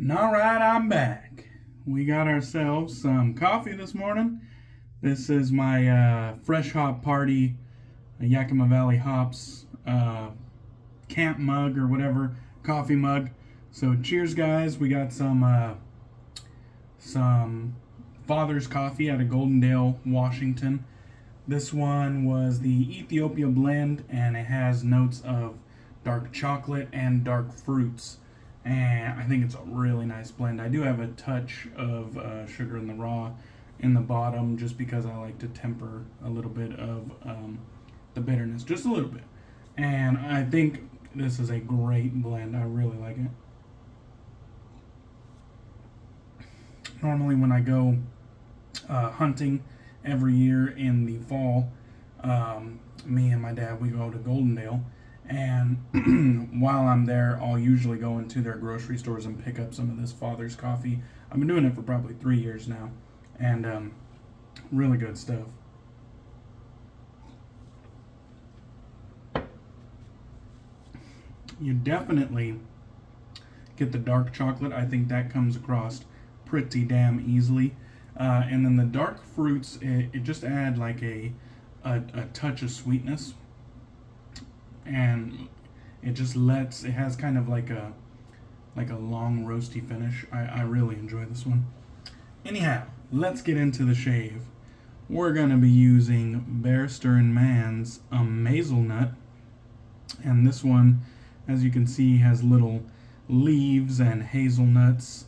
All right, I'm back. We got ourselves some coffee this morning. This is my Fresh Hop Party Yakima Valley Hops camp mug or whatever, coffee mug. So cheers, guys. We got some Father's Coffee out of Goldendale, Washington. This one was the Ethiopia blend, and it has notes of dark chocolate and dark fruits. And I think it's a really nice blend. I do have a touch of sugar in the raw in the bottom, just because I like to temper a little bit of the bitterness, just a little bit. And I think this is a great blend. I really like it. Normally when I go hunting every year in the fall, me and my dad, we go to Goldendale. And while I'm there, I'll usually go into their grocery stores and pick up some of this Father's Coffee. I've been doing it for probably 3 years now, and really good stuff. You definitely get the dark chocolate. I think that comes across pretty damn easily. And then the dark fruits, it just add like a touch of sweetness. And it has kind of like a long roasty finish. I really enjoy this one. Anyhow, let's get into the shave. We're going to be using Barrister Mann's Amazelnut. And this one, as you can see, has little leaves and hazelnuts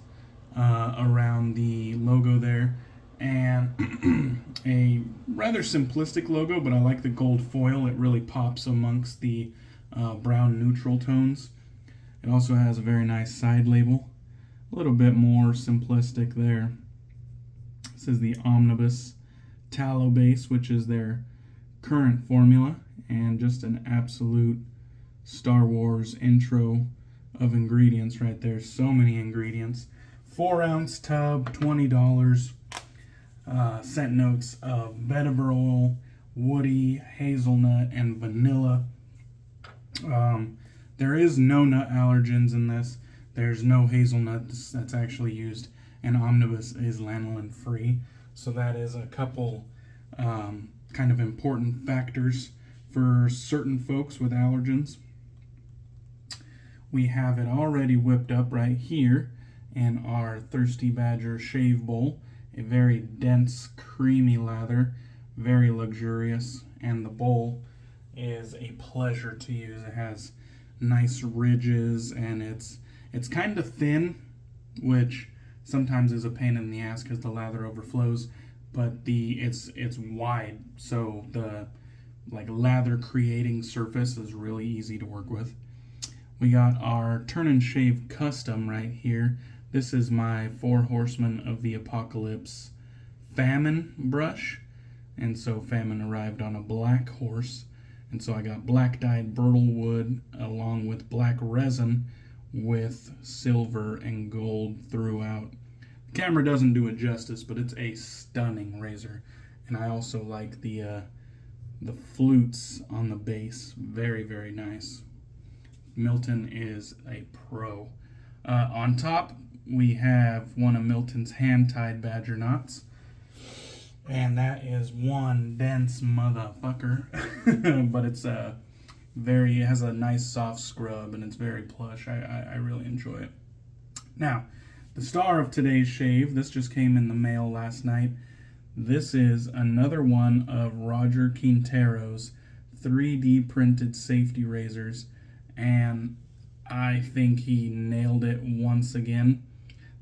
around the logo there. And a rather simplistic logo, but I like the gold foil. It really pops amongst the brown neutral tones. It also has a very nice side label, a little bit more simplistic there. This is the Omnibus Tallow Base, which is their current formula, and just an absolute Star Wars intro of ingredients right there. So many ingredients. 4-ounce tub, $20. Scent notes of vetiver oil, woody, hazelnut, and vanilla. There is no nut allergens in this. There's no hazelnut that's actually used, and Omnibus is lanolin free. So that is a couple kind of important factors for certain folks with allergens. We have it already whipped up right here in our Thirsty Badger shave bowl. A very dense, creamy lather, very luxurious, and the bowl is a pleasure to use. It has nice ridges, and it's kind of thin, which sometimes is a pain in the ass because the lather overflows. But it's wide, so the lather creating surface is really easy to work with. We got our Turn and Shave Custom right here. This is my 4 Horsemen of the Apocalypse Famine brush. And so Famine arrived on a black horse. And so I got black dyed burl wood along with black resin with silver and gold throughout. The camera doesn't do it justice, but it's a stunning razor. And I also like the flutes on the base. Very, very nice. Milton is a pro. On top, we have one of Milton's hand-tied badger knots. And that is one dense motherfucker. But it has a nice soft scrub, and it's very plush. I really enjoy it. Now, the star of today's shave, this just came in the mail last night. This is another one of Roger Quintero's 3D printed safety razors. And I think he nailed it once again.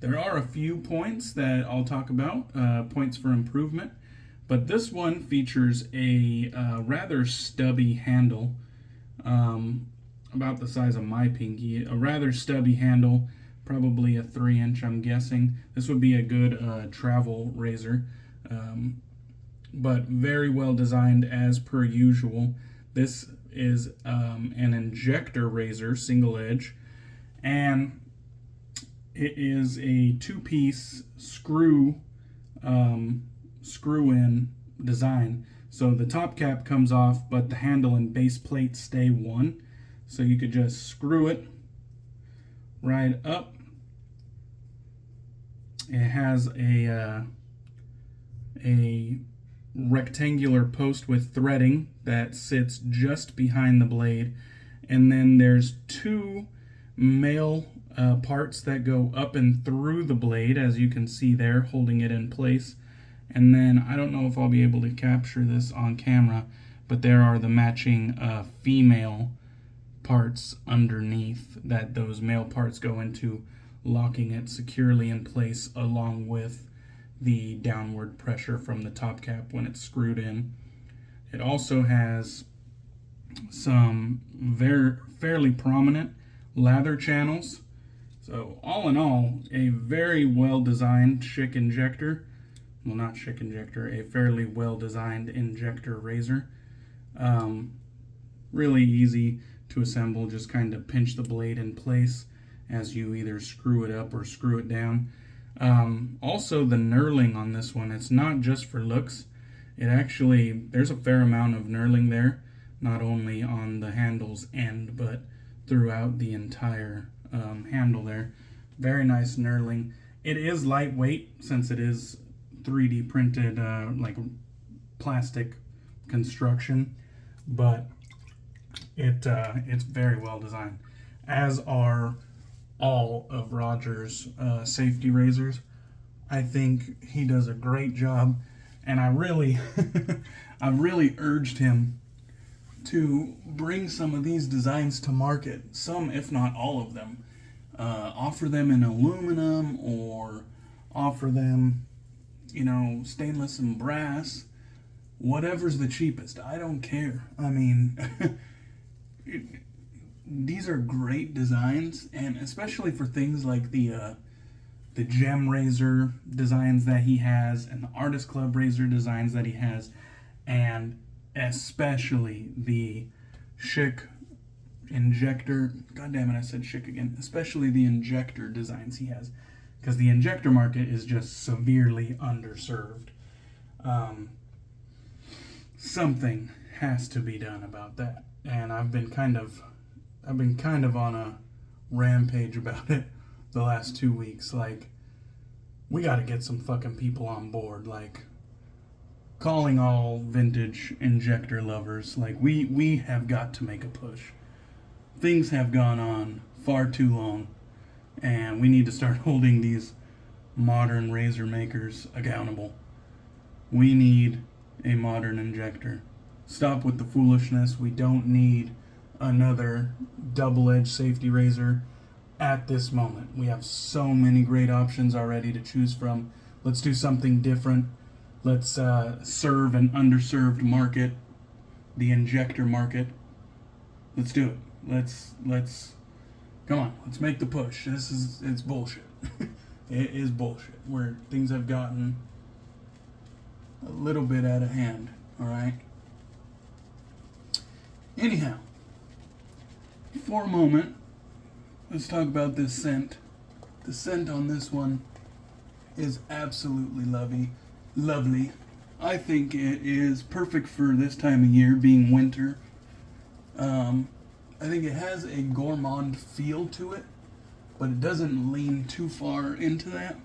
There are a few points that I'll talk about, points for improvement, but this one features a rather stubby handle, about the size of my pinky, a rather stubby handle, probably a 3-inch, I'm guessing. This would be a good travel razor, but very well designed as per usual. This is an injector razor, single edge, and it is a 2-piece screw-in design. So the top cap comes off, but the handle and base plate stay one. So you could just screw it right up It has a rectangular post with threading that sits just behind the blade, and then there's two male parts that go up and through the blade, as you can see there, holding it in place. And then I don't know if I'll be able to capture this on camera, but there are the matching female parts underneath that those male parts go into, locking it securely in place along with the downward pressure from the top cap when it's screwed in. It also has some fairly prominent lather channels. So all in all, a very well designed Schick injector. Well, not Schick injector, a fairly well designed injector razor. Really easy to assemble, just kind of pinch the blade in place as you either screw it up or screw it down. Also, the knurling on this one, it's not just for looks. It actually, there's a fair amount of knurling there, not only on the handle's end, but throughout the entire handle there. Very nice knurling. It is lightweight since it is 3D printed, like plastic construction, but it's very well designed, as are all of Roger's safety razors. I think he does a great job, and I really I've really urged him to bring some of these designs to market, some if not all of them. Offer them in aluminum, or offer them, you know, stainless and brass, whatever's the cheapest. I don't care. I mean, these are great designs, and especially for things like the gem razor designs that he has, and the Artist Club razor designs that he has, and especially the Schick injector. God damn it, I said Schick again. Especially the injector designs he has, because the injector market is just severely underserved. Something has to be done about that, and I've been kind of on a rampage about it the last 2 weeks. Like, we got to get some fucking people on board, like calling all vintage injector lovers. Like, we have got to make a push. Things have gone on far too long, and we need to start holding these modern razor makers accountable. We need a modern injector. Stop with the foolishness. We don't need another double-edged safety razor at this moment. We have so many great options already to choose from. Let's do something different. Let's serve an underserved market, the injector market. Let's do it. Let's come on. Let's make the push. It's bullshit. It is bullshit. Where things have gotten a little bit out of hand. All right. Anyhow, for a moment, let's talk about this scent. The scent on this one is absolutely lovely. I think it is perfect for this time of year, being winter. I think it has a gourmand feel to it, but it doesn't lean too far into that.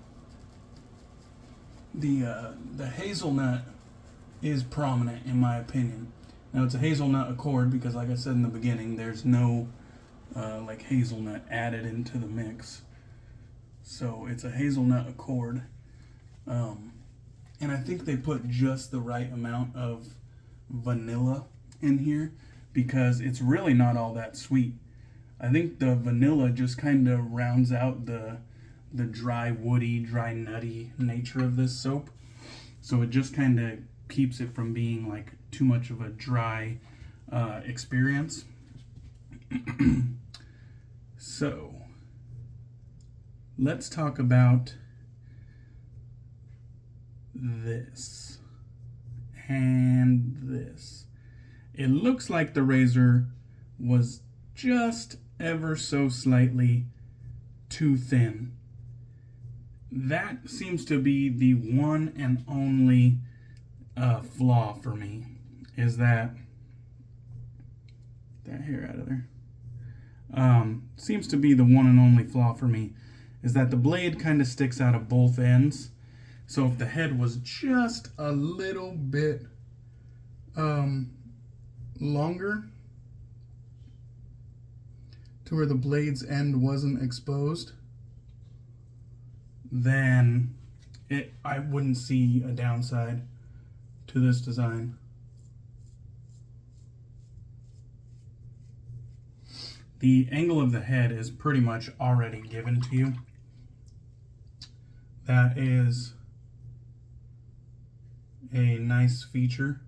The hazelnut is prominent in my opinion. Now, it's a hazelnut accord because, like I said in the beginning, there's no like hazelnut added into the mix. So it's a hazelnut accord. And I think they put just the right amount of vanilla in here because it's really not all that sweet. I think the vanilla just kind of rounds out the dry woody, dry nutty nature of this soap. So it just kind of keeps it from being like too much of a dry experience. So let's talk about this and this. It looks like the razor was just ever so slightly too thin. That seems to be the one and only flaw for me, is that hair out of there. Seems to be the one and only flaw for me, is that the blade kind of sticks out of both ends. So if the head was just a little bit longer to where the blade's end wasn't exposed, then I wouldn't see a downside to this design. The angle of the head is pretty much already given to you. That is a nice feature.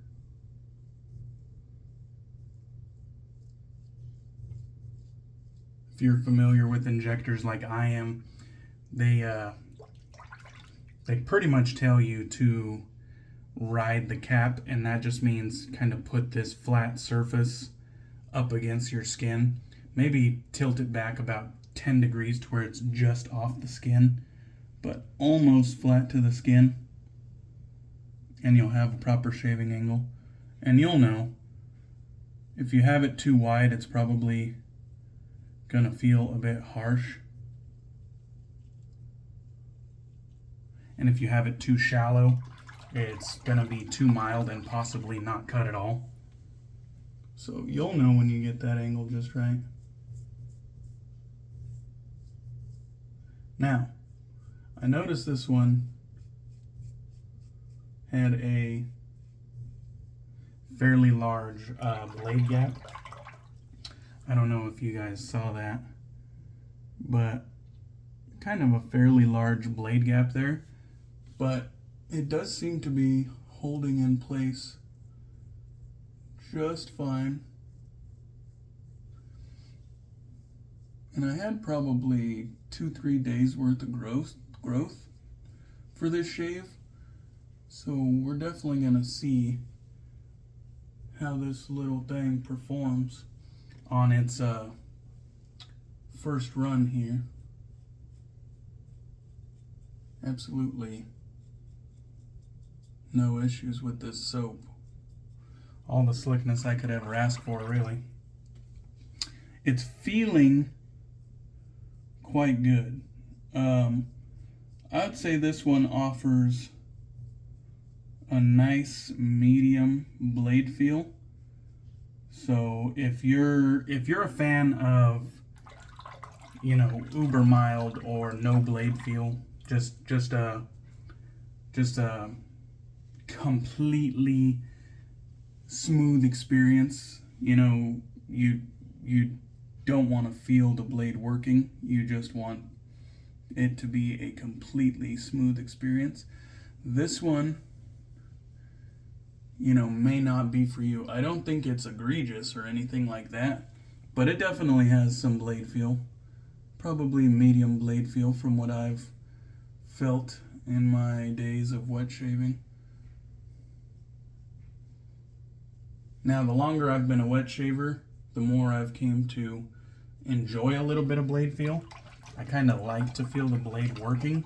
If you're familiar with injectors like I am, they pretty much tell you to ride the cap, and that just means kind of put this flat surface up against your skin. Maybe tilt it back about 10 degrees to where it's just off the skin, but almost flat to the skin, and you'll have a proper shaving angle. And you'll know, if you have it too wide, it's probably gonna feel a bit harsh. And if you have it too shallow, it's gonna be too mild and possibly not cut at all. So you'll know when you get that angle just right. Now, I noticed this one had a fairly large blade gap. I don't know if you guys saw that, but kind of a fairly large blade gap there, but it does seem to be holding in place just fine. And I had probably 2-3 days worth of growth for this shave, so we're definitely gonna see how this little thing performs on its first run here. Absolutely no issues with this soap. All the slickness I could ever ask for, really. It's feeling quite good. I'd say this one offers a nice medium blade feel. So if you're a fan of, you know, uber mild or no blade feel, just a completely smooth experience, you know, you don't want to feel the blade working, you just want it to be a completely smooth experience. This one, you know, may not be for you. I don't think it's egregious or anything like that, but it definitely has some blade feel. Probably medium blade feel from what I've felt in my days of wet shaving. Now, the longer I've been a wet shaver, the more I've came to enjoy a little bit of blade feel. I kind of like to feel the blade working.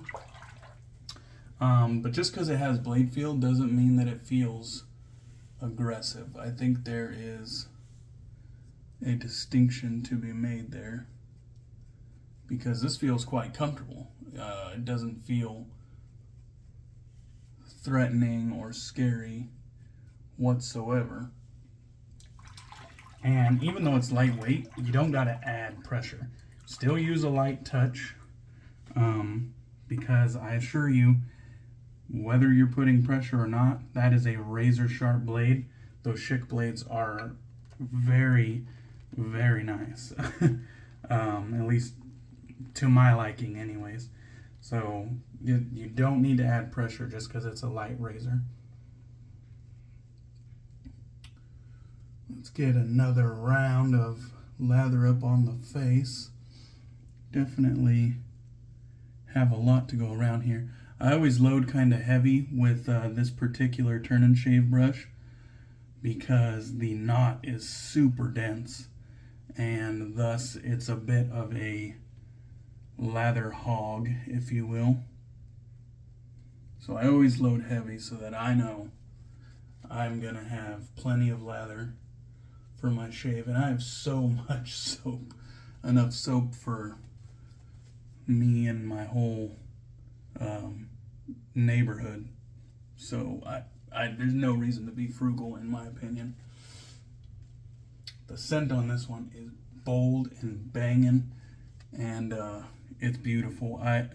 But just because it has blade feel doesn't mean that it feels aggressive. I think there is a distinction to be made there, because this feels quite comfortable. It doesn't feel threatening or scary whatsoever. And even though it's lightweight, you don't gotta add pressure. Still use a light touch, because I assure you, whether you're putting pressure or not, that is a razor sharp blade. Those Schick blades are very, very nice. At least to my liking anyways. So you don't need to add pressure just because it's a light razor. Let's get another round of lather up on the face. Definitely have a lot to go around here. I always load kind of heavy with this particular turn and shave brush because the knot is super dense, and thus it's a bit of a lather hog, if you will. So I always load heavy so that I know I'm gonna have plenty of lather for my shave. And I have so much soap, enough soap for me and my whole neighborhood. So there's no reason to be frugal, in my opinion. The scent on this one is bold and banging, and it's beautiful. I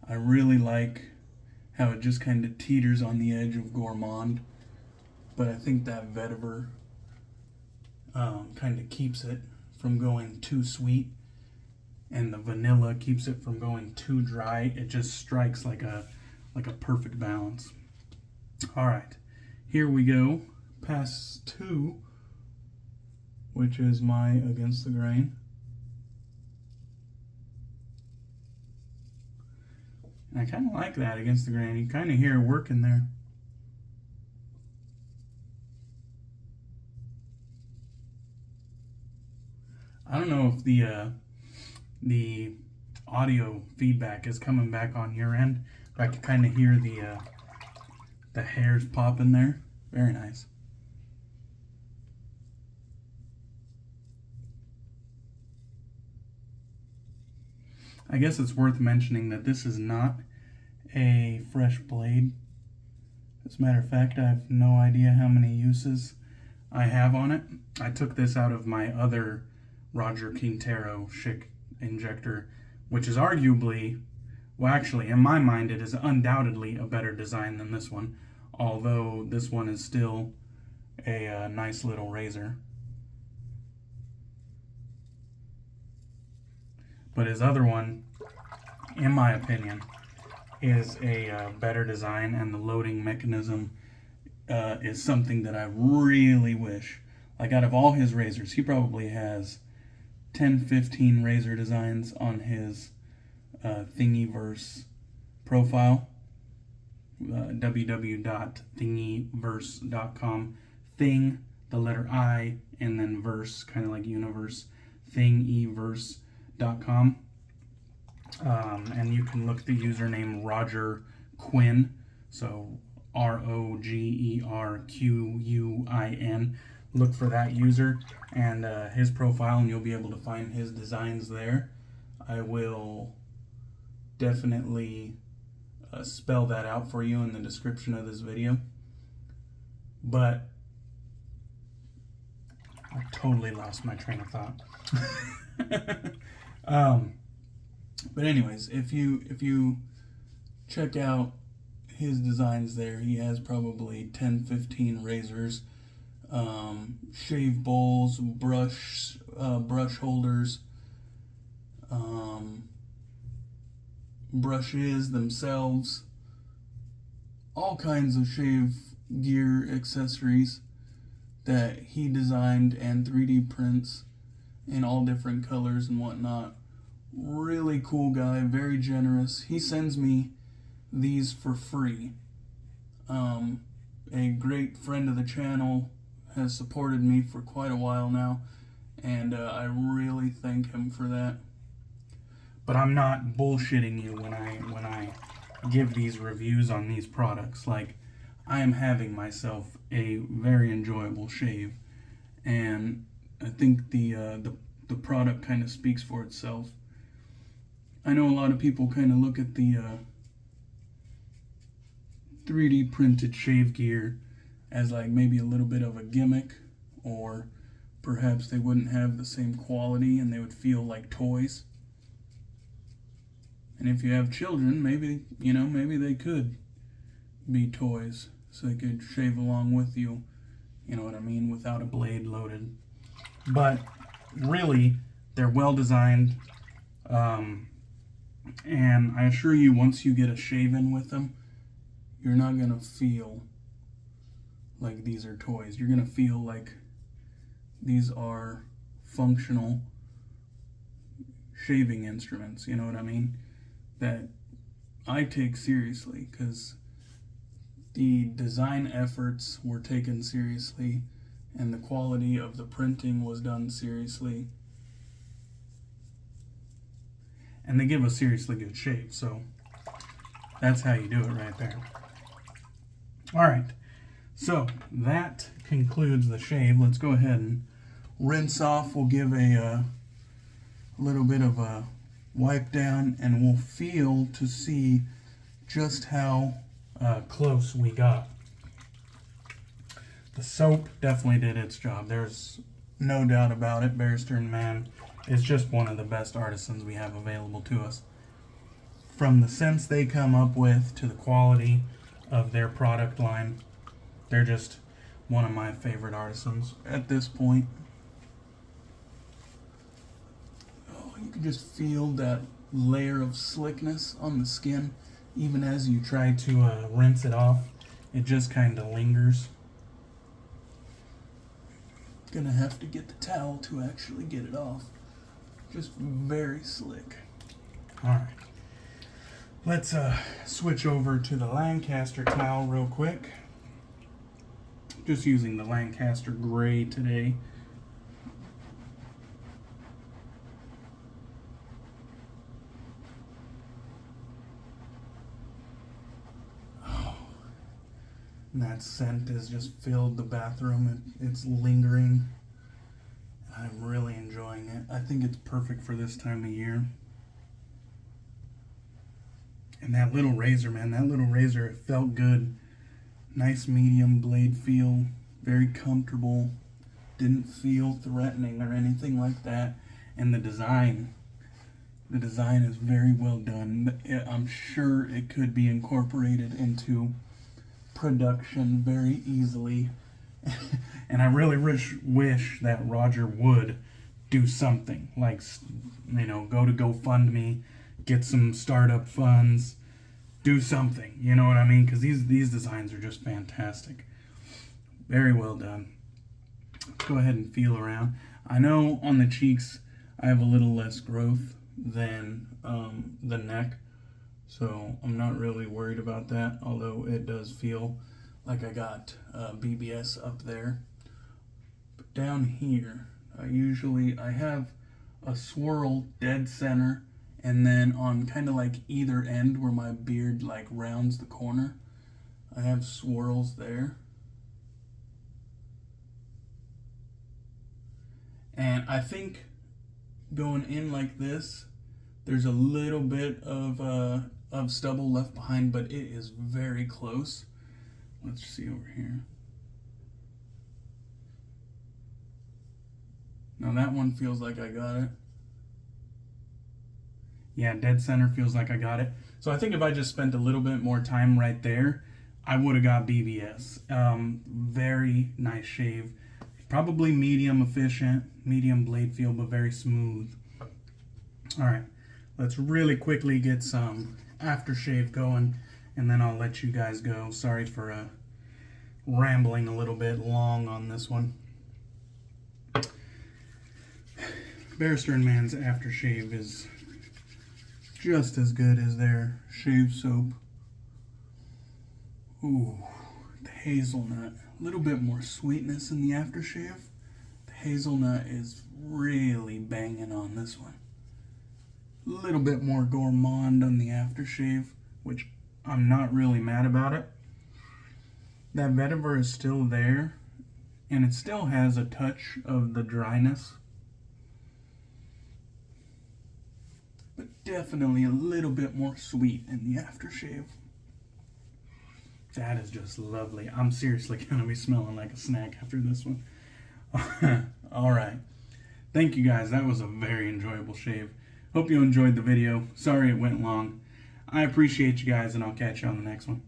really like how it just kind of teeters on the edge of gourmand, but I think that vetiver kind of keeps it from going too sweet, and the vanilla keeps it from going too dry. It just strikes like a perfect balance. All right, here we go. Pass 2, which is my against the grain. And I kind of like that against the grain. You kind of hear it working there. I don't know if the audio feedback is coming back on your end, but I can kind of hear the hairs popping there. Very nice. I guess it's worth mentioning that this is not a fresh blade. As a matter of fact, I have no idea how many uses I have on it. I took this out of my other Roger Quintero Schick injector, which is arguably, well, actually, in my mind, it is undoubtedly a better design than this one, although this one is still a nice little razor. But his other one, in my opinion, is a better design, and the loading mechanism is something that I really wish. Like, out of all his razors, he probably has 10-15 razor designs on his Thingiverse profile, www.thingiverse.com. Thing, the letter I, and then verse, kind of like universe, thingiverse.com. And you can look the username Roger Quin, so ROGERQUIN. Look for that user and his profile, and you'll be able to find his designs there. I will definitely spell that out for you in the description of this video. But I totally lost my train of thought. But anyways, if you check out his designs there, he has probably 10-15 razors, shave bowls, brush holders, brushes themselves, all kinds of shave gear accessories that he designed and 3D prints in all different colors and whatnot. Really cool guy, very generous. He sends me these for free. A great friend of the channel has supported me for quite a while now, and I really thank him for that. But I'm not bullshitting you when I give these reviews on these products. Like, I am having myself a very enjoyable shave, and I think the product kind of speaks for itself. I know a lot of people kind of look at the 3D printed shave gear as like maybe a little bit of a gimmick, or perhaps they wouldn't have the same quality and they would feel like toys. And if you have children, maybe they could be toys, so they could shave along with you, you know what I mean, without a blade loaded. But really, they're well designed, and I assure you, once you get a shave in with them, you're not going to feel like these are toys. You're going to feel like these are functional shaving instruments, you know what I mean? That I take seriously, because the design efforts were taken seriously and the quality of the printing was done seriously. And they give a seriously good shave, so that's how you do it right there. Alright, so that concludes the shave. Let's go ahead and rinse off. We'll give a little bit of a wipe down, and we'll feel to see just how close we got. The soap definitely did its job. There's no doubt about it. Barrister Mann is just one of the best artisans we have available to us. From the scents they come up with to the quality of their product line, they're just one of my favorite artisans at this point. Oh, you can just feel that layer of slickness on the skin. Even as you try to rinse it off, it just kind of lingers. Gonna have to get the towel to actually get it off. Just very slick. Alright. Let's switch over to the Lancaster towel real quick. Just using the Lancaster gray today. And that scent has just filled the bathroom. It's lingering. I'm really enjoying it. I think it's perfect for this time of year. And that little razor, man, that little razor, it felt good. Nice medium blade feel, very comfortable. Didn't feel threatening or anything like that. And the design is very well done. I'm sure it could be incorporated into production very easily. And I really wish that Roger would do something like, you know, go to GoFundMe, get some startup funds, do something, you know what I mean? Because these designs are just fantastic. Very well done. Let's go ahead and feel around. I know on the cheeks I have a little less growth than the neck, so I'm not really worried about that, although it does feel like I got BBS up there. But down here, I have a swirl dead center, and then on kind of like either end where my beard like rounds the corner, I have swirls there. And I think going in like this, there's a little bit of stubble left behind, but it is very close. Let's see over here. Now that one feels like I got it. Yeah, dead center feels like I got it. So I think if I just spent a little bit more time right there, I would have got BBS. Very nice shave. Probably medium efficient, medium blade feel, but very smooth. All right, let's really quickly get some aftershave going, and then I'll let you guys go. Sorry for rambling a little bit long on this one. Barrister Mann's aftershave is just as good as their shave soap. Ooh, the hazelnut. A little bit more sweetness in the aftershave. The hazelnut is really banging on this one. A little bit more gourmand on the aftershave, which I'm not really mad about it. That vetiver is still there, and it still has a touch of the dryness, but definitely a little bit more sweet in the aftershave. That is just lovely. I'm seriously going to be smelling like a snack after this one. All right. Thank you guys. That was a very enjoyable shave. Hope you enjoyed the video. Sorry it went long. I appreciate you guys, and I'll catch you on the next one.